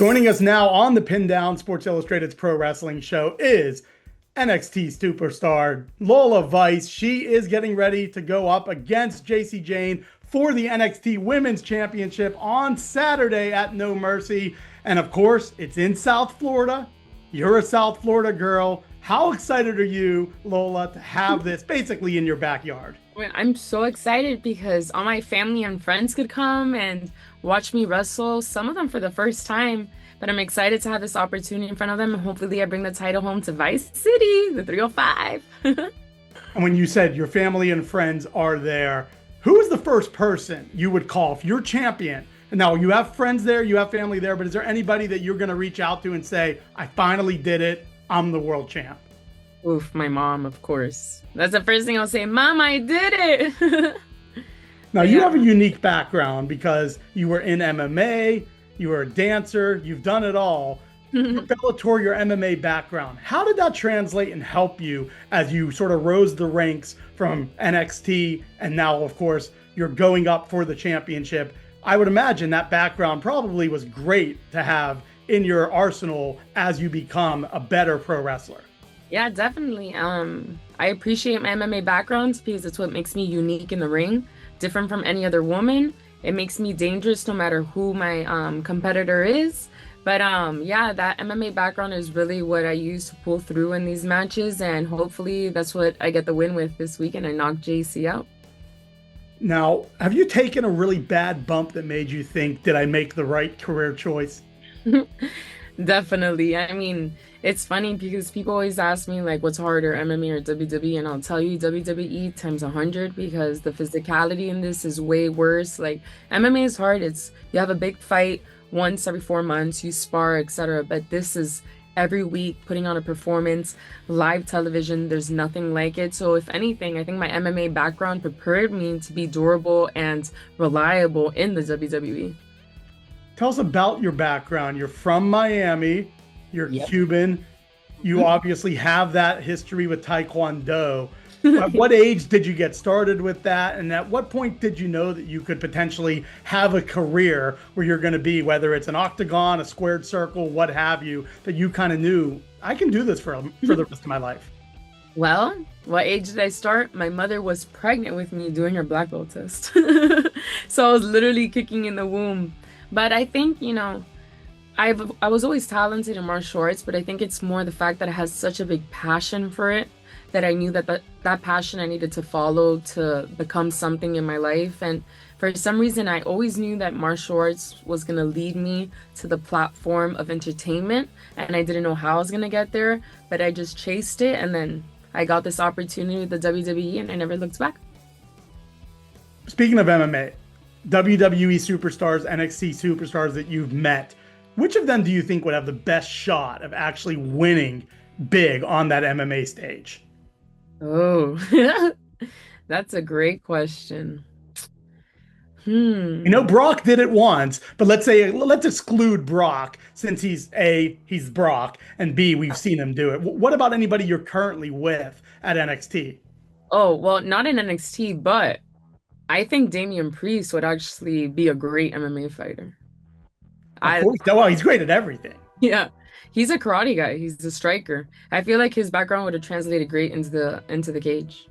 Joining us now on the Pin Down Sports Illustrated's Pro Wrestling Show is NXT Superstar Lola Vice. She is getting ready to go up against Jayne for the NXT Women's Championship on Saturday at No Mercy. And of course, it's in South Florida. You're a South Florida girl. How excited are you, Lola, to have this basically in your backyard? I'm so excited because all my family and friends could come and watch me wrestle, some of them for the first time. But I'm excited to have this opportunity in front of them, and hopefully I bring the title home to Vice City, the 305. And when you said your family and friends are there, who is the first person you would call if you're champion? And now you have friends there, you have family there, but is there anybody that you're going to reach out to and say, I finally did it, I'm the world champ? Oof, my mom, of course. That's the first thing I'll say. Mom, I did it. Now, you have a unique background because you were in MMA, you were a dancer, you've done it all. Bellator, your MMA background, how did that translate and help you as you sort of rose the ranks from NXT and now, of course, you're going up for the championship? I would imagine that background probably was great to have in your arsenal as you become a better pro wrestler. Yeah, definitely. I appreciate my MMA background because it's what makes me unique in the ring, different from any other woman. It makes me dangerous no matter who my competitor is. But yeah, that MMA background is really what I use to pull through in these matches, and hopefully that's what I get the win with this weekend and knock Jacy out. Now, have you taken a really bad bump that made you think, did I make the right career choice? Definitely. I mean, it's funny because people always ask me like what's harder, MMA or WWE, and I'll tell you WWE times 100 because the physicality in this is way worse. Like MMA is hard. It's you have a big fight once every 4 months, you spar, etc. But this is every week putting on a performance, live television. There's nothing like it. So if anything, I think my MMA background prepared me to be durable and reliable in the WWE. Tell us about your background. You're from Miami, you're Cuban, you obviously have that history with Taekwondo. At what age did you get started with that? And at what point did you know that you could potentially have a career where you're going to be, whether it's an octagon, a squared circle, what have you, that you kind of knew, I can do this for the rest of my life? Well, what age did I start? My mother was pregnant with me doing her black belt test. So I was literally kicking in the womb. But I think, I was always talented in martial arts, but I think it's more the fact that I had such a big passion for it that I knew that passion I needed to follow to become something in my life. And for some reason, I always knew that martial arts was going to lead me to the platform of entertainment. And I didn't know how I was going to get there, but I just chased it. And then I got this opportunity with the WWE and I never looked back. Speaking of MMA, WWE superstars, NXT superstars that you've met, which of them do you think would have the best shot of actually winning big on that MMA stage? Oh, that's a great question. Brock did it once, but let's exclude Brock since he's Brock, and B, we've seen him do it. What about anybody you're currently with at NXT? Oh, well, not in NXT, but I think Damian Priest would actually be a great MMA fighter. Of course. Well, he's great at everything. Yeah, he's a karate guy. He's a striker. I feel like his background would have translated great into the cage.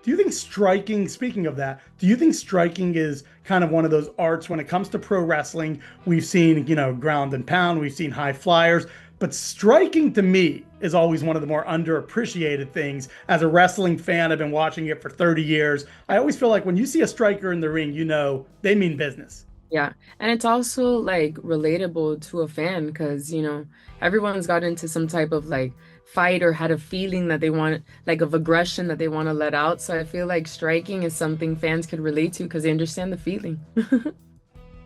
Do you think striking, speaking of that, do you think striking is kind of one of those arts when it comes to pro wrestling? We've seen, ground and pound, we've seen high flyers, but striking to me is always one of the more underappreciated things. As a wrestling fan, I've been watching it for 30 years. I always feel like when you see a striker in the ring, they mean business. Yeah, and it's also like relatable to a fan because, everyone's got into some type of like fight or had a feeling that they want, like of aggression that they want to let out. So I feel like striking is something fans could relate to because they understand the feeling.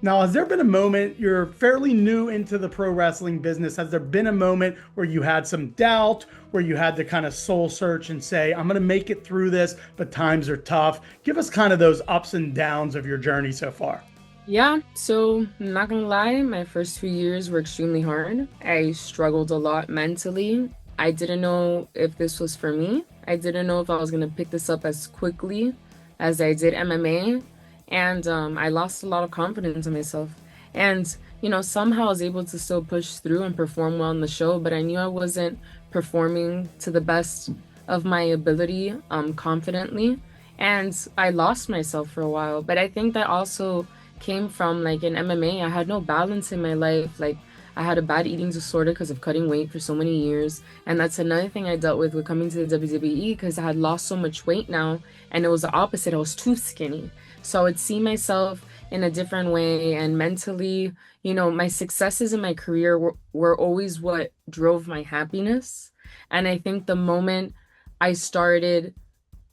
Now, has there been a moment, you're fairly new into the pro wrestling business, has there been a moment where you had some doubt, where you had to kind of soul search and say, I'm going to make it through this, but times are tough? Give us kind of those ups and downs of your journey so far. Yeah, so I'm not gonna lie, my first few years were extremely hard. I struggled a lot mentally. I didn't know if this was for me. I didn't know if I was gonna pick this up as quickly as I did MMA. And I lost a lot of confidence in myself. And, somehow I was able to still push through and perform well in the show, but I knew I wasn't performing to the best of my ability, confidently. And I lost myself for a while. But I think that also came from like in MMA, I had no balance in my life. Like I had a bad eating disorder because of cutting weight for so many years. And that's another thing I dealt with coming to the WWE because I had lost so much weight now. And it was the opposite. I was too skinny. So I would see myself in a different way and mentally, my successes in my career were always what drove my happiness. And I think the moment I started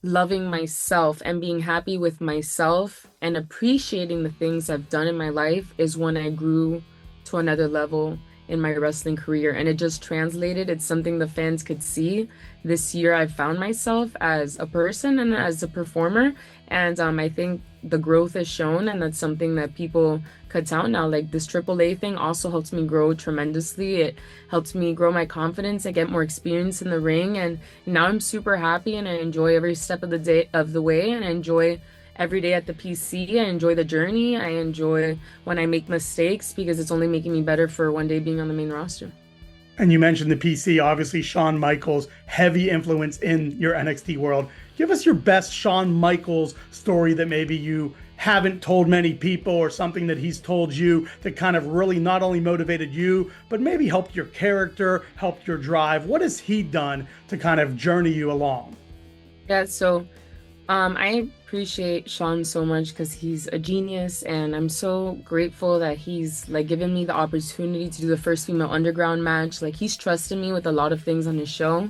loving myself and being happy with myself and appreciating the things I've done in my life is when I grew to another level in my wrestling career. And it just translated. It's something the fans could see. This year, I found myself as a person and as a performer. And I think the growth is shown, and that's something that people could tell now. Like this AAA thing also helps me grow tremendously. It helps me grow my confidence and get more experience in the ring. And now I'm super happy, and I enjoy every step of the way, and I enjoy every day at the PC. I enjoy the journey. I enjoy when I make mistakes because it's only making me better for one day being on the main roster. And you mentioned the PC, obviously Shawn Michaels, heavy influence in your NXT world. Give us your best Shawn Michaels story that maybe you haven't told many people, or something that he's told you that kind of really not only motivated you, but maybe helped your character, helped your drive. What has he done to kind of journey you along? Yeah, so I appreciate Shawn so much because he's a genius, and I'm so grateful that he's like given me the opportunity to do the first female underground match. Like he's trusted me with a lot of things on his show.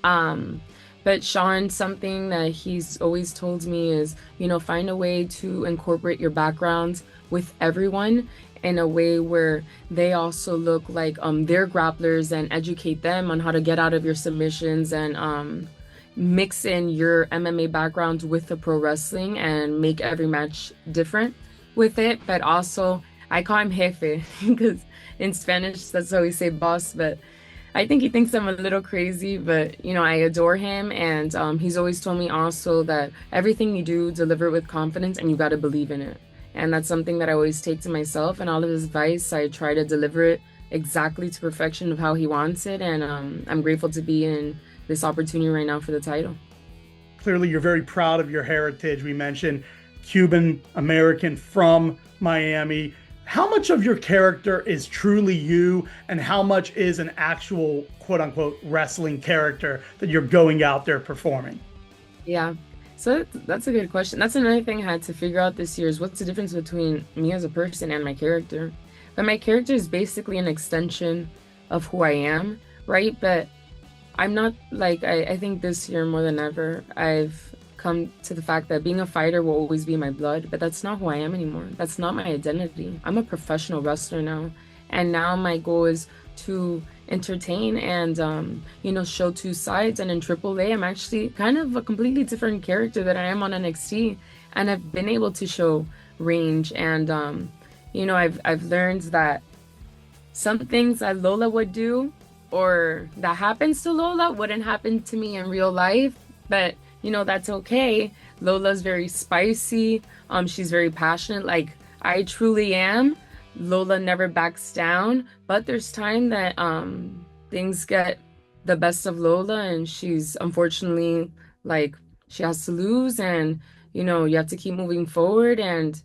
Um, but Shawn, something that he's always told me is, find a way to incorporate your background with everyone in a way where they also look like they're grapplers, and educate them on how to get out of your submissions, and mix in your MMA background with the pro wrestling and make every match different with it. But also, I call him Jefe because in Spanish, that's how we say boss. But I think he thinks I'm a little crazy, but I adore him. And he's always told me also that everything you do, deliver it with confidence, and you got to believe in it. And that's something that I always take to myself. And all of his advice, I try to deliver it exactly to perfection of how he wants it. And I'm grateful to be in this opportunity right now for the title. Clearly, you're very proud of your heritage. We mentioned Cuban American from Miami. How much of your character is truly you, and how much is an actual quote unquote wrestling character that you're going out there performing? Yeah. So that's a good question. That's another thing I had to figure out this year is what's the difference between me as a person and my character. But my character is basically an extension of who I am, right? But I'm not like, I think this year more than ever, I've come to the fact that being a fighter will always be my blood, but that's not who I am anymore. That's not my identity. I'm a professional wrestler now. And now my goal is to entertain and, show two sides. And in AAA, I'm actually kind of a completely different character than I am on NXT. And I've been able to show range. And, I've learned that some things that Lola would do or that happens to Lola wouldn't happen to me in real life, but that's okay. Lola's very spicy. She's very passionate, like I truly am. Lola never backs down, but there's time that things get the best of Lola, and she's unfortunately like she has to lose, and you have to keep moving forward. And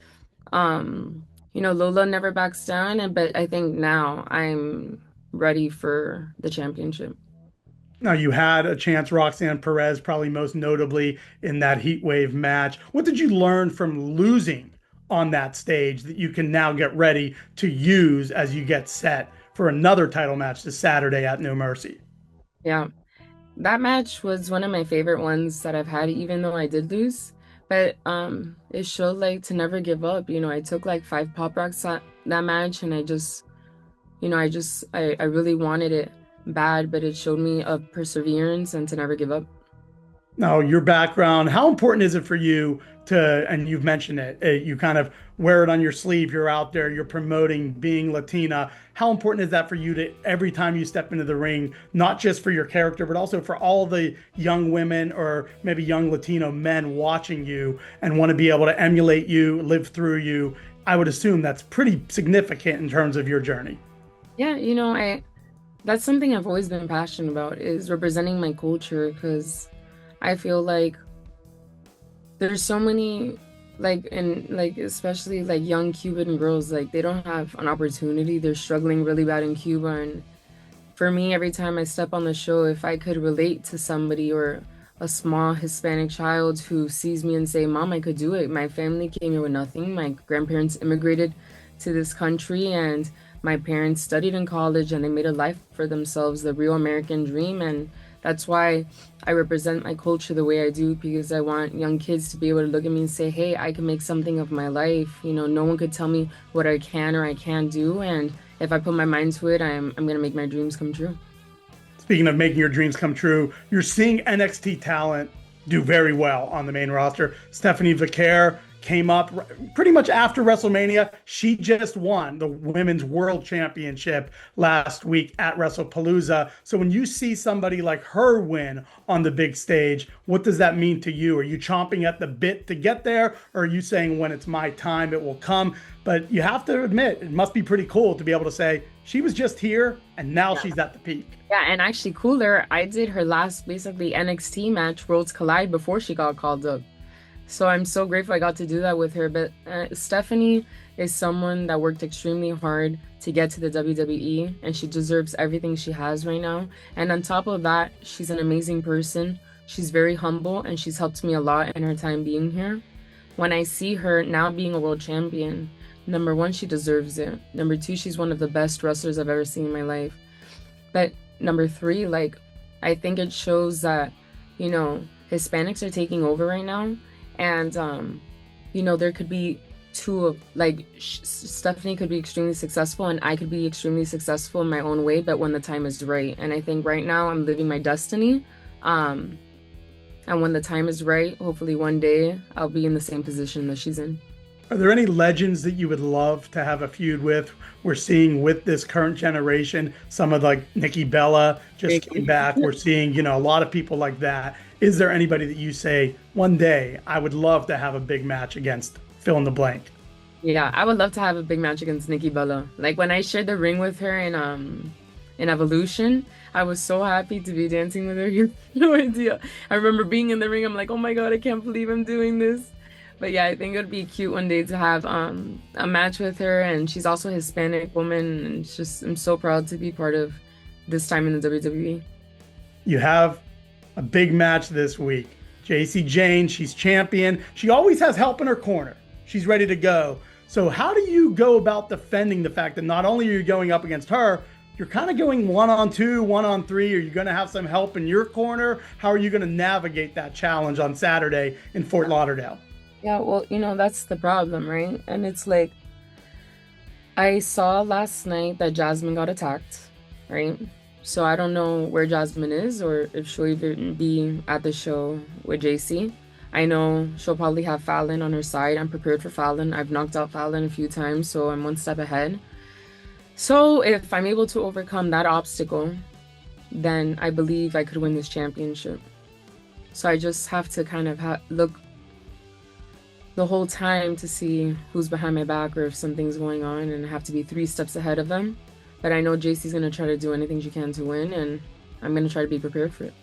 Lola never backs down, and but I think now I'm ready for the championship. Now, you had a chance, Roxanne Perez, probably most notably in that heat wave match. What did you learn from losing on that stage that you can now get ready to use as you get set for another title match this Saturday at No Mercy? Yeah, that match was one of my favorite ones that I've had, even though I did lose. But it showed like to never give up. I took like 5 pop rocks that match, and I really wanted it bad, but it showed me a perseverance and to never give up. Now, your background, how important is it for you to, and you've mentioned it, you kind of wear it on your sleeve, you're out there, you're promoting being Latina. How important is that for you to every time you step into the ring, not just for your character, but also for all the young women or maybe young Latino men watching you and want to be able to emulate you, live through you, I would assume that's pretty significant in terms of your journey. Yeah, I that's something I've always been passionate about is representing my culture because I feel like there's so many like especially like young Cuban girls like they don't have an opportunity. They're struggling really bad in Cuba and for me every time I step on the show if I could relate to somebody or a small Hispanic child who sees me and say, "Mom, I could do it. My family came here with nothing. My grandparents immigrated to this country and my parents studied in college and they made a life for themselves, the real American dream." And that's why I represent my culture the way I do because I want young kids to be able to look at me and say, "Hey, I can make something of my life." No one could tell me what I can or I can't do. And if I put my mind to it, I'm gonna make my dreams come true. Speaking of making your dreams come true, you're seeing NXT talent do very well on the main roster. Stephanie Vaquer came up pretty much after WrestleMania. She just won the Women's World Championship last week at WrestlePalooza. So when you see somebody like her win on the big stage, what does that mean to you? Are you chomping at the bit to get there? Or are you saying when it's my time, it will come? But you have to admit, it must be pretty cool to be able to say, she was just here and now she's at the peak. Yeah, and actually cooler, I did her last basically NXT match, Worlds Collide, before she got called up. So I'm so grateful I got to do that with her. But Stephanie is someone that worked extremely hard to get to the WWE, and she deserves everything she has right now. And on top of that, she's an amazing person. She's very humble, and she's helped me a lot in her time being here. When I see her now being a world champion, number one, she deserves it. Number two, she's one of the best wrestlers I've ever seen in my life. But number three, like, I think it shows that, Hispanics are taking over right now. And, there could be two of, like, Stephanie could be extremely successful and I could be extremely successful in my own way, but when the time is right. And I think right now I'm living my destiny. And when the time is right, hopefully one day I'll be in the same position that she's in. Are there any legends that you would love to have a feud with? We're seeing with this current generation, some of like Nikki Bella just came back. We're seeing, a lot of people like that. Is there anybody that you say, one day I would love to have a big match against fill in the blank? Yeah, I would love to have a big match against Nikki Bella. Like when I shared the ring with her in Evolution, I was so happy to be dancing with her. You have no idea. I remember being in the ring, I'm like, oh my God, I can't believe I'm doing this. But yeah, I think it would be cute one day to have a match with her. And she's also a Hispanic woman. And it's just, I'm so proud to be part of this time in the WWE. You have a big match this week. Jacy Jayne, she's champion. She always has help in her corner. She's ready to go. So how do you go about defending the fact that not only are you going up against her, you're kind of going 1-on-2, 1-on-3. Are you going to have some help in your corner? How are you going to navigate that challenge on Saturday in Fort Lauderdale? Yeah, well, that's the problem, right? And it's like, I saw last night that Jasmine got attacked, right? So I don't know where Jasmine is or if she'll even be at the show with Jacy. I know she'll probably have Fallon on her side. I'm prepared for Fallon. I've knocked out Fallon a few times, so I'm one step ahead. So if I'm able to overcome that obstacle, then I believe I could win this championship. So I just have to kind of look the whole time to see who's behind my back or if something's going on, and I have to be 3 steps ahead of them. But I know Jacy's going to try to do anything she can to win, and I'm going to try to be prepared for it.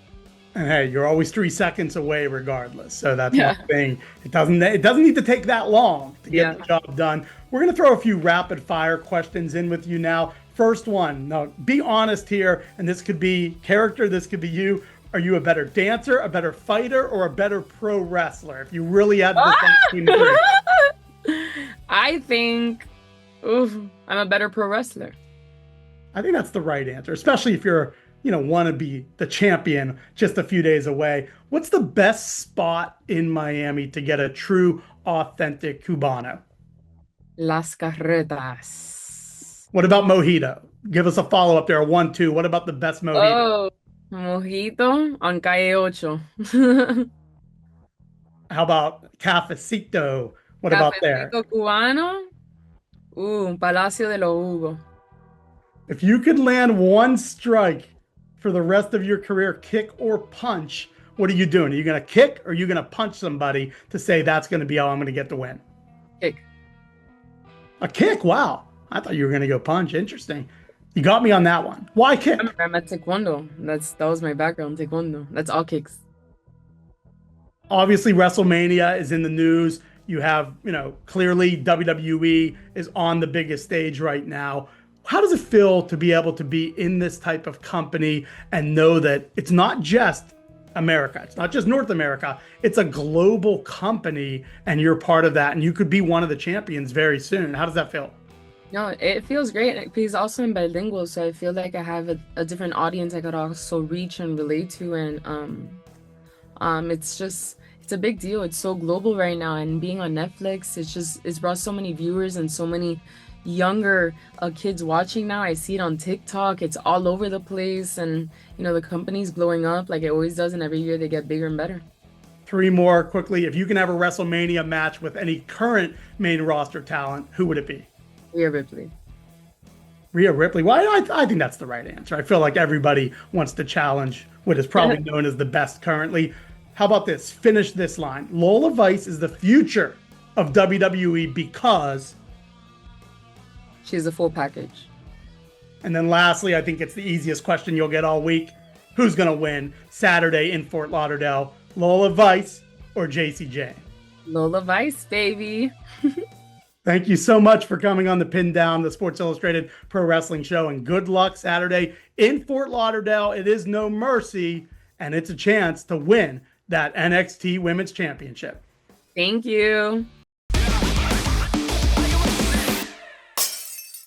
And hey, you're always 3 seconds away regardless. So that's one thing. It doesn't need to take that long to get the job done. We're going to throw a few rapid fire questions in with you now. First one, now be honest here, and this could be character, this could be you. Are you a better dancer, a better fighter, or a better pro wrestler? If you really had to decide between the three. I think I'm a better pro wrestler. I think that's the right answer, especially if you're, want to be the champion just a few days away. What's the best spot in Miami to get a true, authentic Cubano? Las Carretas. What about mojito? Give us a follow-up there, a 1-2. What about the best mojito? Oh, mojito on Calle 8. How about cafecito? What about there? Cafecito cubano. Palacio de los Jugos. If you could land one strike for the rest of your career, kick or punch, what are you doing? Are you going to kick or are you going to punch somebody to say that's going to be how I'm going to get the win? Kick. A kick? Wow. I thought you were going to go punch. Interesting. You got me on that one. Why kick? I'm at Taekwondo. That was my background, Taekwondo. That's all kicks. Obviously, WrestleMania is in the news. You have, clearly WWE is on the biggest stage right now. How does it feel to be able to be in this type of company and know that it's not just America, it's not just North America, it's a global company and you're part of that and you could be one of the champions very soon? How does that feel? No, it feels great because also I'm bilingual, so I feel like I have a different audience I could also reach and relate to, and it's a big deal. It's so global right now, and being on Netflix, it's brought so many viewers and so many younger kids watching now. I see it on TikTok. It's all over the place, and the company's blowing up like it always does, and every year they get bigger and better. Three more quickly. If you can have a WrestleMania match with any current main roster talent, who would it be? Rhea Ripley. Rhea Ripley. Well, I think that's the right answer. I feel like everybody wants to challenge what is probably known as the best currently. How about this? Finish this line. Lola Vice is the future of WWE because... She's a full package. And then lastly, I think it's the easiest question you'll get all week. Who's going to win Saturday in Fort Lauderdale? Lola Vice or Jacy Jayne? Lola Vice, baby. Thank you so much for coming on the Pin Down, the Sports Illustrated Pro Wrestling Show, and good luck Saturday in Fort Lauderdale. It is no mercy, and it's a chance to win that NXT Women's Championship. Thank you.